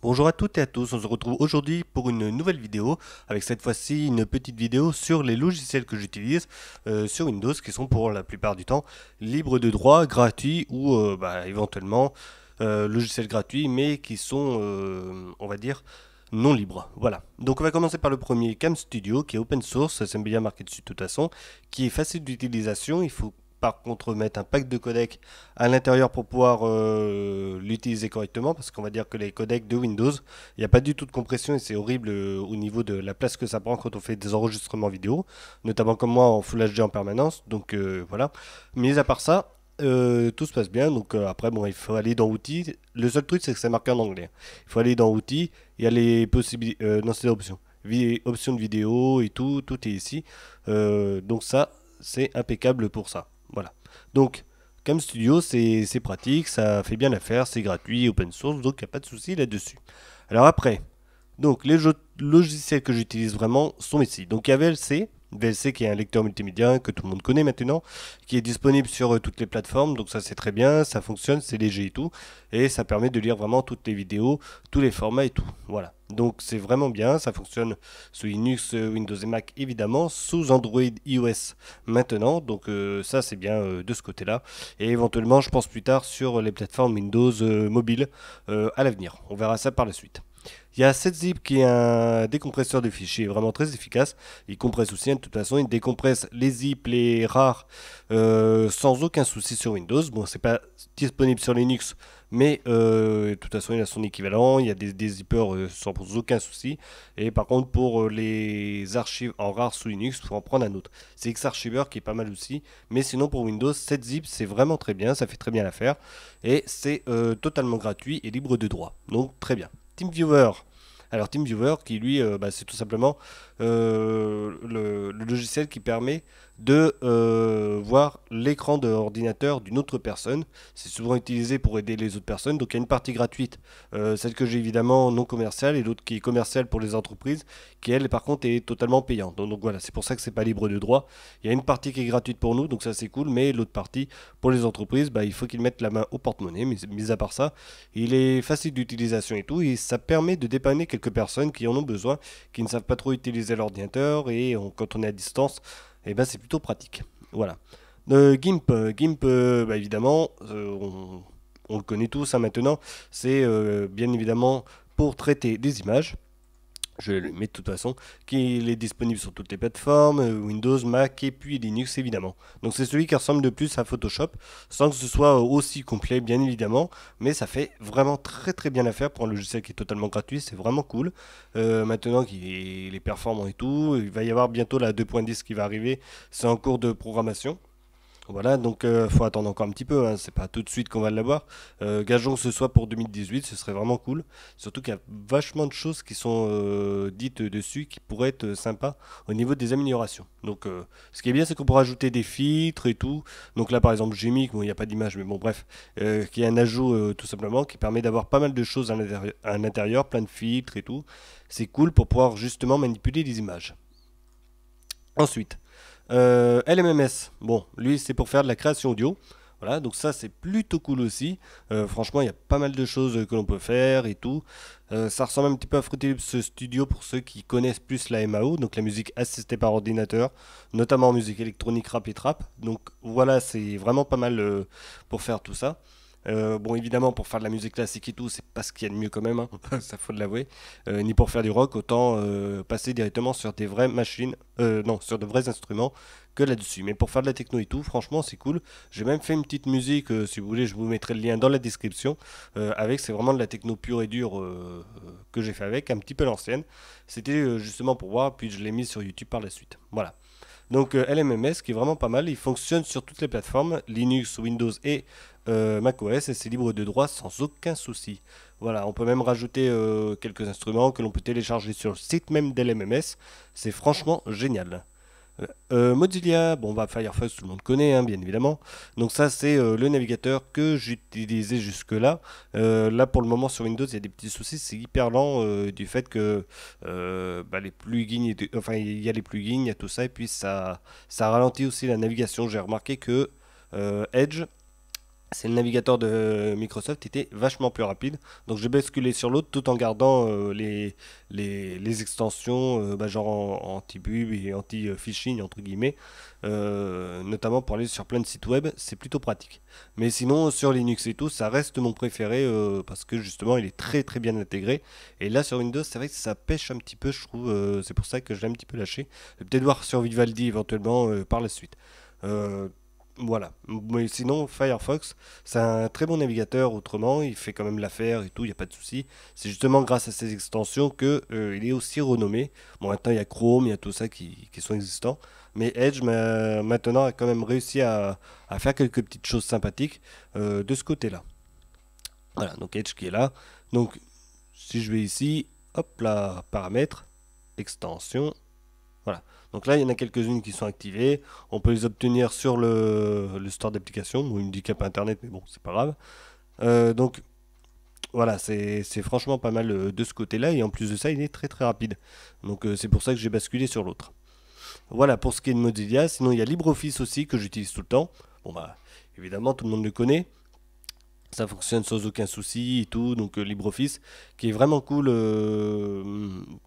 Bonjour à toutes et à tous, on se retrouve aujourd'hui pour une nouvelle vidéo, avec cette fois-ci une petite vidéo sur les logiciels que j'utilise sur Windows, qui sont pour la plupart du temps libres de droit, gratuits ou éventuellement logiciels gratuits, mais qui sont, on va dire, non libres. Voilà. Donc on va commencer par le premier, Cam Studio, qui est open source, c'est bien marqué dessus de toute façon, qui est facile d'utilisation. Il faut par contre mettre un pack de codec à l'intérieur pour pouvoir l'utiliser correctement, parce qu'on va dire que les codecs de Windows, il n'y a pas du tout de compression et c'est horrible au niveau de la place que ça prend quand on fait des enregistrements vidéo, notamment comme moi en Full HD en permanence. Donc voilà. Mais à part ça, tout se passe bien. Donc après, bon, il faut aller dans outils. Le seul truc, c'est que c'est marqué en anglais. Il faut aller dans outils. Il y a les possibilités. Non, c'est options. Options de vidéo et tout. Tout est ici. Donc ça, c'est impeccable pour ça. Voilà. Donc, Cam Studio, c'est pratique, ça fait bien l'affaire, c'est gratuit, open source, donc il n'y a pas de souci là-dessus. Alors après, donc les logiciels que j'utilise vraiment sont ici. Donc il y a VLC, VLC qui est un lecteur multimédia que tout le monde connaît maintenant, qui est disponible sur toutes les plateformes, donc ça c'est très bien, ça fonctionne, c'est léger et tout, et ça permet de lire vraiment toutes les vidéos, tous les formats et tout. Voilà. Donc c'est vraiment bien, ça fonctionne sous Linux, Windows et Mac évidemment, sous Android, iOS maintenant, donc ça c'est bien de ce côté-là, et éventuellement je pense plus tard sur les plateformes Windows mobile à l'avenir. On verra ça par la suite. Il y a 7zip qui est un décompresseur de fichiers vraiment très efficace. Il compresse aussi, hein, de toute façon, il décompresse les zips, les RAR sans aucun souci sur Windows. Bon, c'est pas disponible sur Linux, mais de toute façon, il a son équivalent. Il y a des zippers sans aucun souci. Et par contre, pour les archives en RAR sous Linux, il faut en prendre un autre. C'est Xarchiver qui est pas mal aussi. Mais sinon, pour Windows, 7zip, c'est vraiment très bien. Ça fait très bien l'affaire. Et c'est totalement gratuit et libre de droit. Donc, très bien. TeamViewer. Alors TeamViewer qui lui, c'est tout simplement le logiciel qui permet de voir l'écran de l'ordinateur d'une autre personne. C'est souvent utilisé pour aider les autres personnes. Donc il y a une partie gratuite, celle que j'ai évidemment non commerciale, et l'autre qui est commerciale pour les entreprises, qui elle par contre est totalement payante. Donc voilà, c'est pour ça que c'est pas libre de droit. Il y a une partie qui est gratuite pour nous, donc ça c'est cool, mais l'autre partie pour les entreprises, il faut qu'ils mettent la main au porte-monnaie. Mais mis à part ça, il est facile d'utilisation et tout, et ça permet de dépanner quelques personnes qui en ont besoin, qui ne savent pas trop utiliser l'ordinateur, et quand on est à distance, c'est plutôt pratique. Voilà. GIMP, évidemment, on le connaît tous, hein, maintenant, c'est bien évidemment pour traiter des images. Je vais le mettre de toute façon, qu'il est disponible sur toutes les plateformes, Windows, Mac et puis Linux évidemment. Donc c'est celui qui ressemble de plus à Photoshop, sans que ce soit aussi complet bien évidemment, mais ça fait vraiment très très bien l'affaire pour un logiciel qui est totalement gratuit, c'est vraiment cool. Maintenant qu'il est performant et tout, il va y avoir bientôt la 2.10 qui va arriver, c'est en cours de programmation. Voilà, donc faut attendre encore un petit peu, hein, c'est pas tout de suite qu'on va l'avoir. Gageons que ce soit pour 2018, ce serait vraiment cool. Surtout qu'il y a vachement de choses qui sont dites dessus qui pourraient être sympas au niveau des améliorations. Donc ce qui est bien, c'est qu'on pourra ajouter des filtres et tout. Donc là par exemple Gmic, bon il n'y a pas d'image, mais bon bref, qui est un ajout tout simplement qui permet d'avoir pas mal de choses à l'intérieur, plein de filtres et tout. C'est cool pour pouvoir justement manipuler les images. Ensuite, LMMS, bon, lui c'est pour faire de la création audio. Voilà, donc ça c'est plutôt cool aussi. Franchement, il y a pas mal de choses que l'on peut faire et tout. Ça ressemble un petit peu à Fruity Loops Studio pour ceux qui connaissent plus la MAO, donc la musique assistée par ordinateur, notamment musique électronique, rap et trap. Donc voilà, c'est vraiment pas mal pour faire tout ça. Bon, évidemment, pour faire de la musique classique et tout, c'est pas ce qu'il y a de mieux quand même, hein, ça faut l'avouer. Ni pour faire du rock, autant passer directement sur des vraies machines, non, sur de vrais instruments que là-dessus. Mais pour faire de la techno et tout, franchement, c'est cool. J'ai même fait une petite musique, si vous voulez, je vous mettrai le lien dans la description. C'est vraiment de la techno pure et dure que j'ai fait avec, un petit peu l'ancienne. C'était justement pour voir, puis je l'ai mis sur YouTube par la suite. Voilà. Donc LMMS qui est vraiment pas mal, il fonctionne sur toutes les plateformes, Linux, Windows et macOS, et c'est libre de droit sans aucun souci. Voilà, on peut même rajouter quelques instruments que l'on peut télécharger sur le site même d'LMMS, c'est franchement génial. Mozilla, bon bah Firefox tout le monde connaît hein, bien évidemment. Donc ça c'est le navigateur que j'utilisais jusque là. Là pour le moment sur Windows il y a des petits soucis, c'est hyper lent du fait que les plugins, enfin il y a les plugins, il y a tout ça et puis ça ralentit aussi la navigation. J'ai remarqué que Edge c'est le navigateur de Microsoft était vachement plus rapide. Donc j'ai basculé sur l'autre tout en gardant les extensions genre anti-bug et anti-phishing entre guillemets, notamment pour aller sur plein de sites web, c'est plutôt pratique. Mais sinon sur Linux et tout, ça reste mon préféré parce que justement il est très très bien intégré. Et là sur Windows, c'est vrai que ça pêche un petit peu, je trouve. C'est pour ça que je l'ai un petit peu lâché. Je vais peut-être voir sur Vivaldi éventuellement par la suite. Euh, voilà. Mais sinon, Firefox, c'est un très bon navigateur autrement, il fait quand même l'affaire et tout, il n'y a pas de souci. C'est justement grâce à ces extensions que il est aussi renommé. Bon, maintenant il y a Chrome, il y a tout ça qui sont existants. Mais Edge maintenant a quand même réussi à faire quelques petites choses sympathiques de ce côté-là. Voilà, donc Edge qui est là. Donc si je vais ici, hop là, paramètres, extension, voilà. Donc là, il y en a quelques-unes qui sont activées. On peut les obtenir sur le store d'application. Bon, il me dit qu'il n'y a pas internet, mais bon, c'est pas grave. Donc voilà, c'est franchement pas mal de ce côté-là. Et en plus de ça, il est très très rapide. Donc c'est pour ça que j'ai basculé sur l'autre. Voilà pour ce qui est de Mozilla. Sinon, il y a LibreOffice aussi que j'utilise tout le temps. Bon bah, évidemment, tout le monde le connaît. Ça fonctionne sans aucun souci et tout. Donc LibreOffice, qui est vraiment cool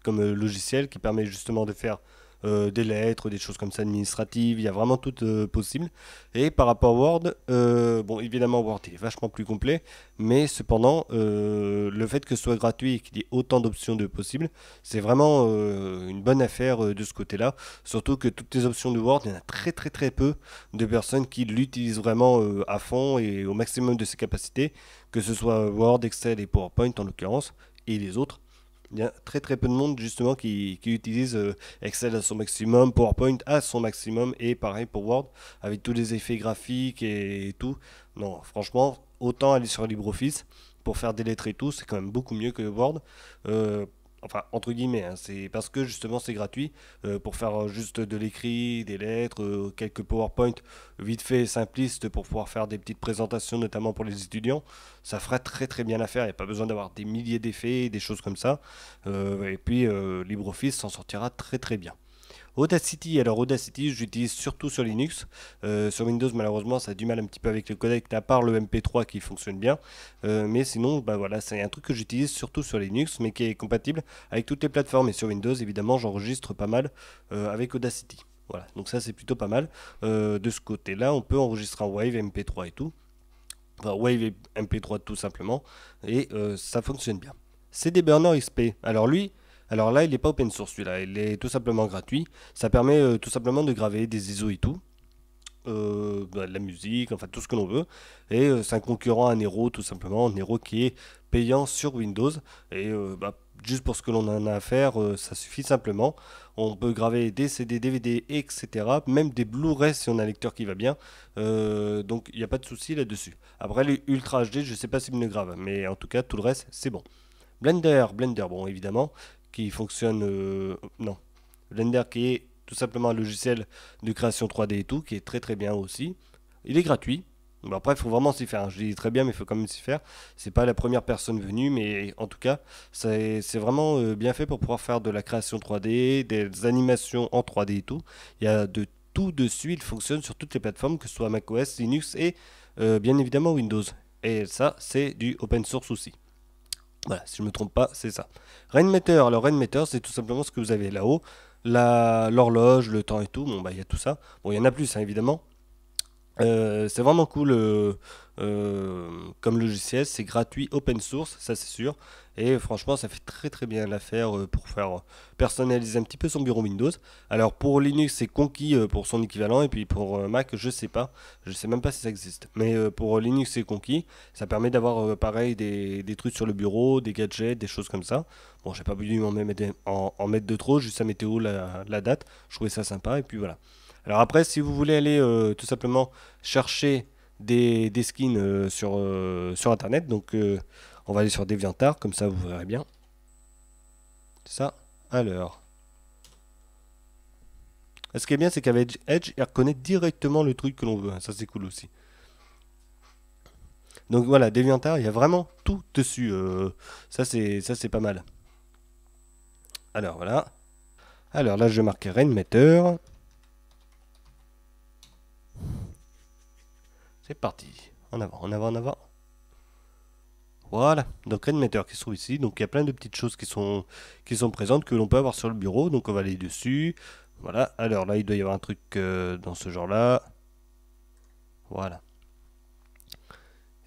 comme logiciel, qui permet justement de faire des lettres, des choses comme ça administratives. Il y a vraiment tout possible. Et par rapport à Word, bon évidemment Word est vachement plus complet, mais cependant le fait que ce soit gratuit et qu'il y ait autant d'options de possibles, c'est vraiment une bonne affaire de ce côté-là. Surtout que toutes les options de Word, il y en a très très très peu de personnes qui l'utilisent vraiment à fond et au maximum de ses capacités, que ce soit Word, Excel et PowerPoint en l'occurrence, et les autres. Il y a très très peu de monde justement qui utilise Excel à son maximum, PowerPoint à son maximum, et pareil pour Word, avec tous les effets graphiques et tout. Non, franchement, autant aller sur LibreOffice pour faire des lettres et tout, c'est quand même beaucoup mieux que Word. Euh, enfin, entre guillemets, hein, c'est parce que justement c'est gratuit pour faire juste de l'écrit, des lettres, quelques PowerPoint vite fait simplistes pour pouvoir faire des petites présentations, notamment pour les étudiants. Ça fera très très bien l'affaire. Il n'y a pas besoin d'avoir des milliers d'effets, des choses comme ça. Et puis LibreOffice s'en sortira très très bien. Audacity, alors Audacity, j'utilise surtout sur Linux. Sur Windows, malheureusement, ça a du mal un petit peu avec le codec, à part le MP3 qui fonctionne bien. Mais sinon, bah voilà, c'est un truc que j'utilise surtout sur Linux, mais qui est compatible avec toutes les plateformes. Et sur Windows, évidemment, j'enregistre pas mal avec Audacity. Voilà, donc ça c'est plutôt pas mal. De ce côté-là, on peut enregistrer en Wave, MP3 et tout. Enfin, Wave et MP3 tout simplement. Et ça fonctionne bien. CD Burner XP. Alors là, il n'est pas open source celui-là. Il est tout simplement gratuit. Ça permet tout simplement de graver des ISO et tout. De la musique, enfin tout ce que l'on veut. Et c'est un concurrent à Nero tout simplement. Nero qui est payant sur Windows. Et juste pour ce que l'on en a à faire, ça suffit simplement. On peut graver des CD, DVD, etc. Même des Blu-ray si on a un lecteur qui va bien. Donc il n'y a pas de souci là-dessus. Après les Ultra HD, je ne sais pas s'il me le grave. Mais en tout cas, tout le reste, c'est bon. Blender, bon évidemment, qui fonctionne... non. Blender qui est tout simplement un logiciel de création 3D et tout, qui est très très bien aussi. Il est gratuit. Bon, après, il faut vraiment s'y faire, hein. Je dis très bien, mais il faut quand même s'y faire. C'est pas la première personne venue, mais en tout cas, c'est vraiment bien fait pour pouvoir faire de la création 3D, des animations en 3D et tout. Il y a de tout dessus, il fonctionne sur toutes les plateformes, que ce soit macOS, Linux et bien évidemment Windows. Et ça, c'est du open source aussi. Voilà, si je ne me trompe pas, c'est ça. Rainmeter, alors Rainmeter, c'est tout simplement ce que vous avez là-haut. L'horloge, le temps et tout, bon bah il y a tout ça. Bon, il y en a plus, hein, évidemment. C'est vraiment cool comme logiciel, c'est gratuit, open source, ça c'est sûr. Et franchement, ça fait très très bien l'affaire pour faire personnaliser un petit peu son bureau Windows. Alors pour Linux, c'est Conquis pour son équivalent, et puis pour Mac, je sais pas, je sais même pas si ça existe. Mais pour Linux, c'est Conquis, ça permet d'avoir pareil des trucs sur le bureau, des gadgets, des choses comme ça. Bon, j'ai pas voulu en mettre de trop, juste la météo, la date, je trouvais ça sympa, et puis voilà. Alors après, si vous voulez aller tout simplement chercher des skins sur Internet, donc on va aller sur DeviantArt, comme ça vous verrez bien. Ça, alors. Ce qui est bien, c'est qu'avec Edge, il reconnaît directement le truc que l'on veut, hein. Ça, c'est cool aussi. Donc voilà, DeviantArt, il y a vraiment tout dessus. Ça, c'est pas mal. Alors voilà. Alors là, je vais marquer Rainmeter. C'est parti. en avant, en avant, en avant. Voilà, donc Rainmaker qui se trouve ici. Donc il y a plein de petites choses qui sont présentes que l'on peut avoir sur le bureau. Donc on va aller dessus. Voilà, alors là il doit y avoir un truc dans ce genre là. Voilà.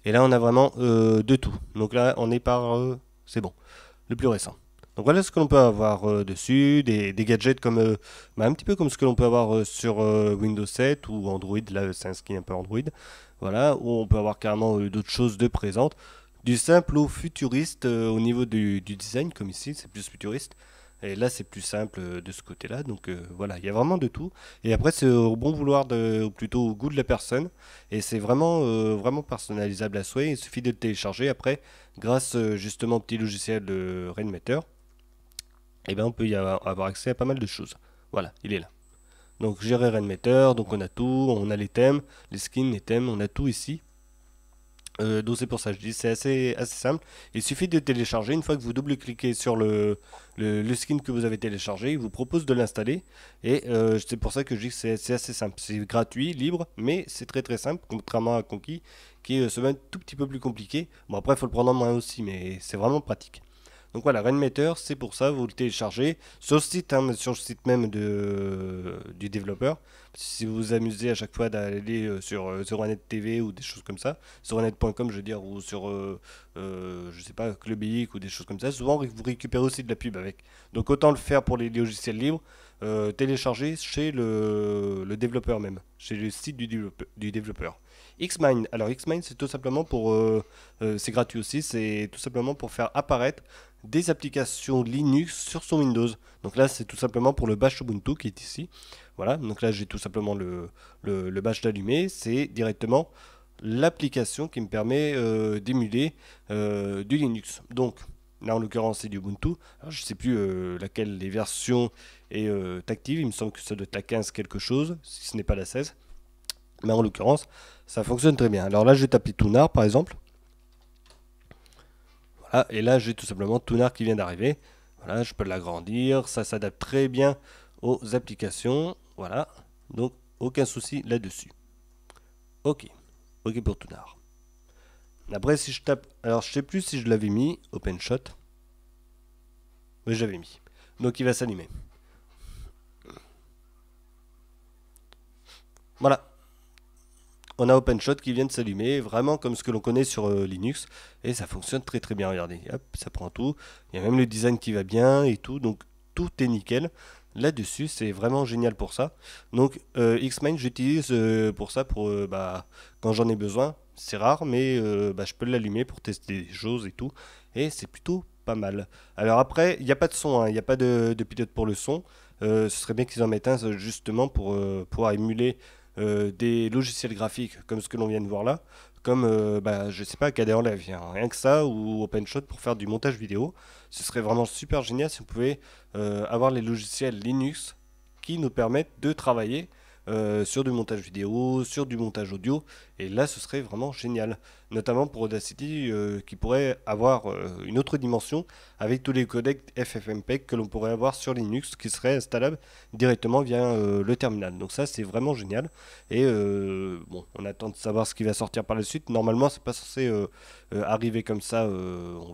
Et là on a vraiment de tout. Donc là on est par... c'est bon, le plus récent. Donc voilà ce que l'on peut avoir dessus, des gadgets comme un petit peu comme ce que l'on peut avoir sur Windows 7 ou Android, là c'est un skin un peu Android, voilà, où on peut avoir carrément d'autres choses de présentes, du simple au futuriste au niveau du design, comme ici c'est plus futuriste, et là c'est plus simple de ce côté-là, donc voilà, il y a vraiment de tout, et après c'est au bon vouloir, ou plutôt au goût de la personne, et c'est vraiment, vraiment personnalisable à souhait, il suffit de le télécharger après, grâce justement au petit logiciel de Rainmaker, et bien on peut y avoir accès à pas mal de choses. Voilà, il est là. Donc gérer Rainmaker, donc on a tout, on a les thèmes, les skins, les thèmes, on a tout ici. Donc c'est pour ça que je dis, c'est assez simple. Il suffit de télécharger, une fois que vous double-cliquez sur le skin que vous avez téléchargé, il vous propose de l'installer. Et c'est pour ça que je dis que c'est assez simple. C'est gratuit, libre, mais c'est très très simple, contrairement à Conquis, qui est un tout petit peu plus compliqué. Bon après il faut le prendre en main aussi, mais c'est vraiment pratique. Donc voilà, Rainmaker, c'est pour ça, vous le téléchargez sur le site, hein, sur le site même du développeur. Si vous vous amusez à chaque fois d'aller sur Net TV ou des choses comme ça, sur net.com je veux dire, ou sur, je sais pas, Clubic ou des choses comme ça, souvent vous récupérez aussi de la pub avec. Donc autant le faire pour les logiciels libres, télécharger chez le développeur même, chez le site du développeur. Xmind, alors Xmind c'est tout simplement pour, c'est gratuit aussi, c'est tout simplement pour faire apparaître des applications Linux sur son Windows. Donc là, c'est tout simplement pour le bash Ubuntu qui est ici. Voilà, donc là, j'ai tout simplement le bash d'allumé. C'est directement l'application qui me permet d'émuler du Linux. Donc là, en l'occurrence, c'est du Ubuntu. Alors, je ne sais plus laquelle des versions est active. Il me semble que ça doit être la 15 quelque chose, si ce n'est pas la 16. Mais en l'occurrence, ça fonctionne très bien. Alors là, je vais taper Tunar, par exemple. Voilà, et là j'ai tout simplement Tunar qui vient d'arriver. Voilà, je peux l'agrandir, ça s'adapte très bien aux applications. Voilà, donc aucun souci là-dessus. Ok, ok pour Tunar. Après si je tape, alors je sais plus si je l'avais mis, OpenShot. Oui j'avais mis. Donc il va s'allumer. Voilà, on a OpenShot qui vient de s'allumer, vraiment comme ce que l'on connaît sur Linux, et ça fonctionne très très bien, regardez, hop, ça prend tout, il y a même le design qui va bien et tout, donc tout est nickel. Là-dessus, c'est vraiment génial pour ça. Donc Xmind, j'utilise pour ça, quand j'en ai besoin. C'est rare, mais je peux l'allumer pour tester des choses et tout, et c'est plutôt pas mal. Alors après, il n'y a pas de son, hein, il n'y a pas de pilote pour le son. Ce serait bien qu'ils en mettent un justement pour pouvoir émuler des logiciels graphiques comme ce que l'on vient de voir là, comme je sais pas, KDE Live, rien que ça, ou OpenShot pour faire du montage vidéo. Ce serait vraiment super génial si on pouvait avoir les logiciels Linux qui nous permettent de travailler sur du montage vidéo, sur du montage audio, et là ce serait vraiment génial, notamment pour Audacity qui pourrait avoir une autre dimension avec tous les codecs FFmpeg que l'on pourrait avoir sur Linux qui seraient installables directement via le terminal. Donc ça c'est vraiment génial, et bon, on attend de savoir ce qui va sortir par la suite. Normalement c'est pas censé arriver comme ça, on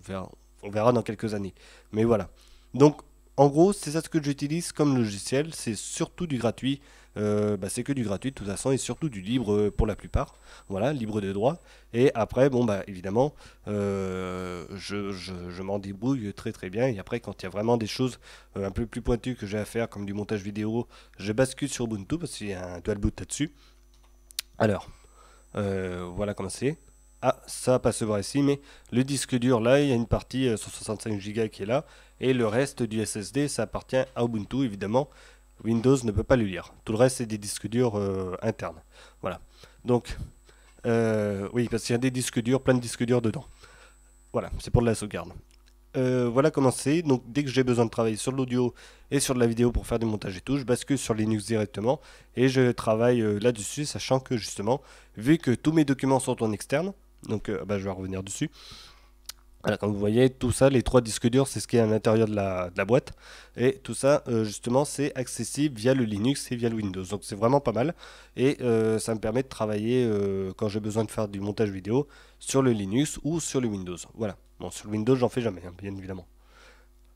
verra dans quelques années, mais voilà. Donc en gros, c'est ça ce que j'utilise comme logiciel, c'est surtout du gratuit. C'est que du gratuit de toute façon et surtout du libre pour la plupart, voilà, libre de droit. Et après, bon bah évidemment, je m'en débrouille très très bien. Et après, quand il y a vraiment des choses un peu plus pointues que j'ai à faire, comme du montage vidéo, je bascule sur Ubuntu parce qu'il y a un dual boot là-dessus. Alors, voilà comment c'est. Ah, ça va pas se voir ici, mais le disque dur là, il y a une partie 165 Go qui est là, et le reste du SSD, ça appartient à Ubuntu évidemment. Windows ne peut pas le lire. Tout le reste, c'est des disques durs internes. Voilà. Donc, oui, parce qu'il y a des disques durs, plein de disques durs dedans. Voilà, c'est pour de la sauvegarde. Voilà comment c'est. Donc, dès que j'ai besoin de travailler sur l'audio et sur de la vidéo pour faire du montage et tout, je bascule sur Linux directement et je travaille là-dessus, sachant que justement, vu que tous mes documents sont en externe, donc je vais revenir dessus. Voilà, comme vous voyez, tout ça, les 3 disques durs, c'est ce qui est à l'intérieur de la boîte. Et tout ça, justement, c'est accessible via le Linux et via le Windows. Donc c'est vraiment pas mal. Et ça me permet de travailler, quand j'ai besoin de faire du montage vidéo, sur le Linux ou sur le Windows. Voilà. Bon, sur le Windows, j'en fais jamais, hein, bien évidemment.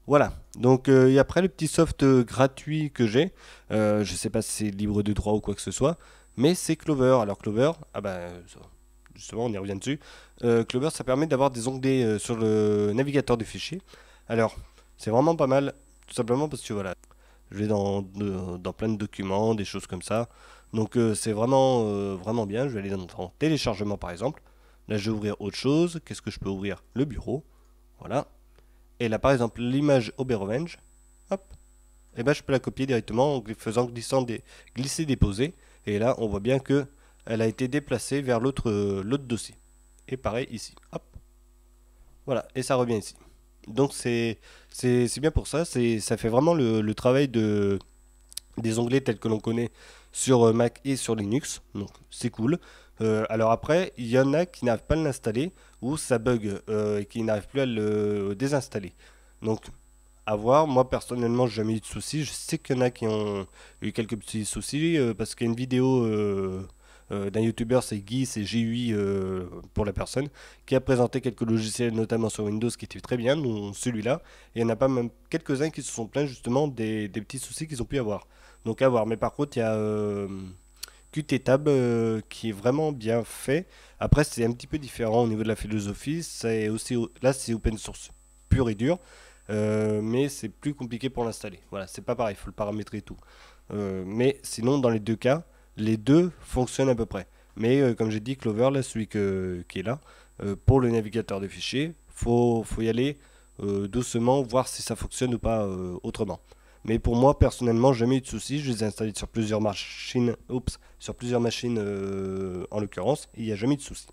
Voilà. Donc, et après, le petit soft gratuit que j'ai, je sais pas si c'est libre de droit ou quoi que ce soit, mais c'est Clover. Alors, Clover, ah bah, justement, on y revient dessus. Clover, ça permet d'avoir des onglets sur le navigateur des fichiers. Alors, c'est vraiment pas mal, tout simplement parce que voilà, je vais dans plein de documents, des choses comme ça. Donc, c'est vraiment, vraiment bien. Je vais aller dans téléchargement, par exemple. Là, je vais ouvrir autre chose. Qu'est-ce que je peux ouvrir? Le bureau. Voilà. Et là, par exemple, l'image Obervenge, hop, et ben, je peux la copier directement en faisant glisser, déposer. Et là, on voit bien que elle a été déplacée vers l'autre dossier. Et pareil ici, hop, voilà, et ça revient ici. Donc c'est bien pour ça, ça fait vraiment le travail des onglets tels que l'on connaît sur Mac et sur Linux. Donc c'est cool. Alors après, il y en a qui n'arrivent pas à l'installer ou ça bug et qui n'arrivent plus à le désinstaller. Donc à voir. Moi personnellement, j'ai jamais eu de soucis. Je sais qu'il y en a qui ont eu quelques petits soucis parce qu'il y a une vidéo d'un youtubeur, c'est Guy, c'est GUI pour la personne, qui a présenté quelques logiciels, notamment sur Windows, qui étaient très bien, dont celui-là. Et il y en a pas même quelques-uns qui se sont plaints justement des petits soucis qu'ils ont pu avoir. Donc à voir. Mais par contre, il y a Qt-Tab qui est vraiment bien fait. Après, c'est un petit peu différent au niveau de la philosophie. C'est aussi, là, c'est open source pur et dur. Mais c'est plus compliqué pour l'installer. Voilà, c'est pas pareil, il faut le paramétrer et tout. Mais sinon, dans les deux cas, les deux fonctionnent à peu près. Mais comme j'ai dit, Clover, là, qui est là, pour le navigateur de fichiers, faut y aller doucement, voir si ça fonctionne ou pas autrement. Mais pour moi, personnellement, jamais eu de soucis. Je les ai installés sur plusieurs machines, sur plusieurs machines en l'occurrence, et il n'y a jamais eu de soucis.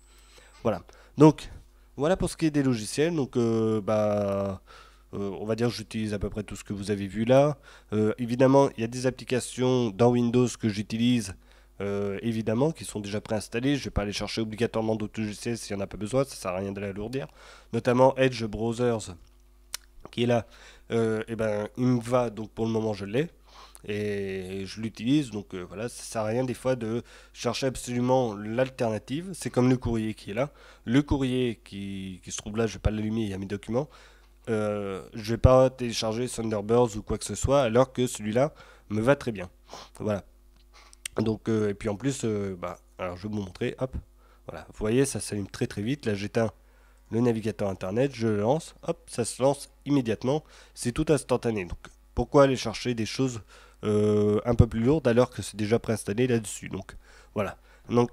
Voilà. Donc, voilà pour ce qui est des logiciels. Donc, on va dire que j'utilise à peu près tout ce que vous avez vu là. Évidemment, il y a des applications dans Windows que j'utilise, évidemment, qui sont déjà préinstallées. Je ne vais pas aller chercher obligatoirement d'autres logiciels s'il n'y en a pas besoin, ça ne sert à rien de l'alourdir. Notamment Edge Browsers, qui est là, et ben, il me va, donc pour le moment je l'ai. Et je l'utilise, donc voilà, ça sert à rien des fois de chercher absolument l'alternative. C'est comme le courrier qui est là. Le courrier qui se trouve là, je vais pas l'allumer, il y a mes documents. Je vais pas télécharger Thunderbirds ou quoi que ce soit, alors que celui-là me va très bien. Voilà. Donc, et puis en plus, alors je vais vous montrer, hop. Voilà, vous voyez, ça s'allume très très vite. Là, j'éteins le navigateur internet, je le lance, hop, ça se lance immédiatement. C'est tout instantané. Donc, pourquoi aller chercher des choses un peu plus lourdes alors que c'est déjà préinstallé là-dessus. Donc, voilà. Donc,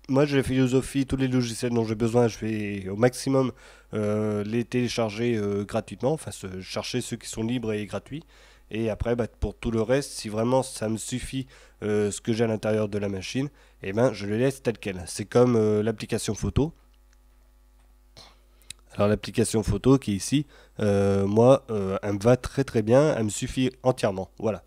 moi, j'ai la philosophie, tous les logiciels dont j'ai besoin, je vais au maximum les télécharger gratuitement, enfin chercher ceux qui sont libres et gratuits. Et après, bah, pour tout le reste, si vraiment ça me suffit ce que j'ai à l'intérieur de la machine, eh ben, je le laisse tel quel. C'est comme l'application photo. Alors l'application photo qui est ici, moi, elle me va très très bien, elle me suffit entièrement. Voilà.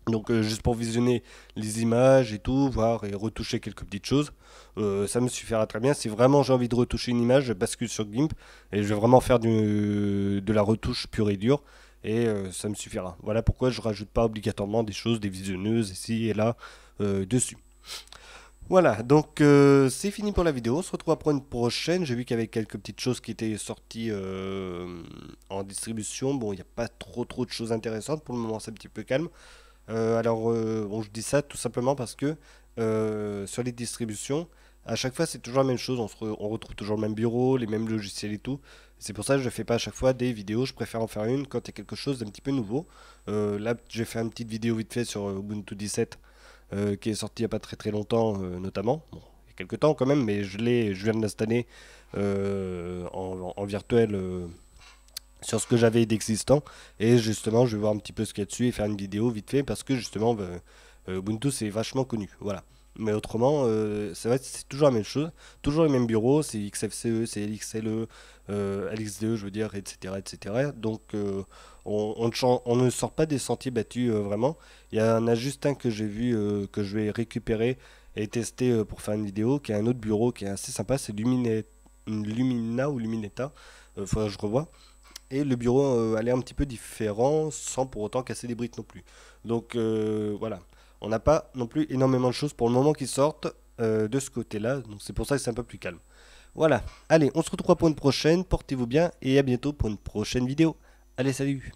Donc juste pour visionner les images et tout, voir et retoucher quelques petites choses, ça me suffira très bien. Si vraiment j'ai envie de retoucher une image, je bascule sur GIMP et je vais vraiment faire de la retouche pure et dure et ça me suffira. Voilà pourquoi je rajoute pas obligatoirement des choses, des visionneuses ici et là dessus. Voilà, donc c'est fini pour la vidéo. On se retrouve pour une prochaine. J'ai vu qu'il y avait quelques petites choses qui étaient sorties en distribution. Bon, il n'y a pas trop de choses intéressantes. Pour le moment, c'est un petit peu calme. Bon, je dis ça tout simplement parce que sur les distributions, à chaque fois, c'est toujours la même chose. On retrouve toujours le même bureau, les mêmes logiciels et tout. C'est pour ça que je ne fais pas à chaque fois des vidéos. Je préfère en faire une quand il y a quelque chose d'un petit peu nouveau. Là, j'ai fait une petite vidéo vite fait sur Ubuntu 17 qui est sorti il n'y a pas très longtemps, notamment. Bon, il y a quelques temps quand même, mais je viens de l'installer en virtuel sur ce que j'avais d'existant. Et justement, je vais voir un petit peu ce qu'il y a dessus et faire une vidéo vite fait parce que justement, Ubuntu c'est vachement connu. Voilà. Mais autrement, c'est vrai que c'est toujours la même chose, toujours les mêmes bureaux, c'est XFCE, c'est LXLE, LXDE, je veux dire, etc. etc. Donc, on ne sort pas des sentiers battus vraiment. Il y en a juste un que j'ai vu, que je vais récupérer et tester pour faire une vidéo, qui est un autre bureau qui est assez sympa, c'est Lumina ou Lumineta. faudrait que je revoie. Et le bureau a l'air un petit peu différent sans pour autant casser des briques non plus. Donc voilà, on n'a pas non plus énormément de choses pour le moment qui sortent de ce côté-là. Donc c'est pour ça que c'est un peu plus calme. Voilà, allez, on se retrouvera pour une prochaine. Portez-vous bien et à bientôt pour une prochaine vidéo. Allez, salut!